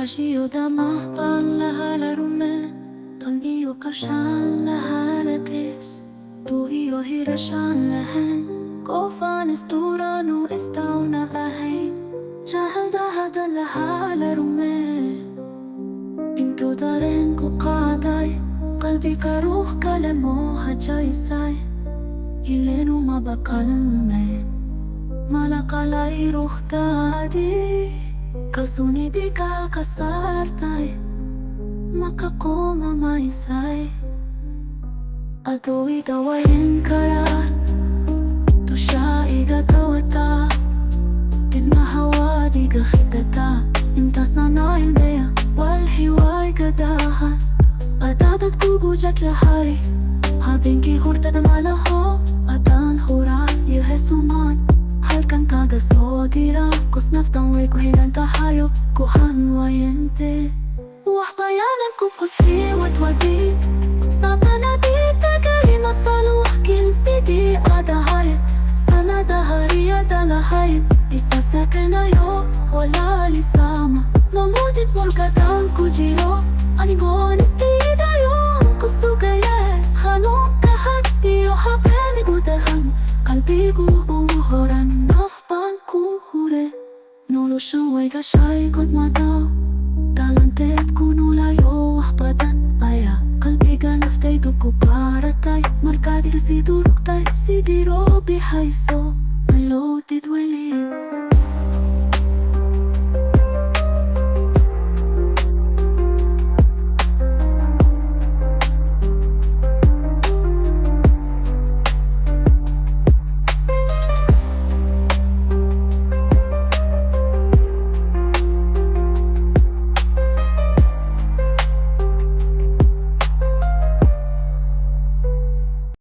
Kashiyo dama pan lahala rume Ton iyo kashan lahala tes Tu iyo hirashan lahen Kofan estura no estau na ahen Jahal dahada lahala rume Into daren ko kaday Kalbi ka ruh kalemo hajaysay Ilenu mabakal me Malakalay ruh tadi Kasuni di ka kasartay Makakoma maisay Ato itawayin karat To siya igatawata Tinahawa di kakitata Inta sana ilmeya Walhiway kadahan Atatat kubujat lahay Habing kihurta damalaho Atan huran yehesuman Halkan kagasodira Kus naftang way kuhilan tahayo Kuhan wayente Wah bayanan ko kusiwat wadi Sapa na di tagay masaluh Kinsidi adahay Sana dahari adalahay Isa sa kanayo Wala lisama Mamudit murgatang kujiro Anigon istidayon Kusugaye Hanong kahat Iyo hapeni gudahan Kalbigu umuhoran Nafpan kuhure Nolo siyaway kashay kot madaw Talantet kunulayo Ahbadan aya Kalbigan naftay dukukaratay Markadi kasi duruktay Sidiro bihayso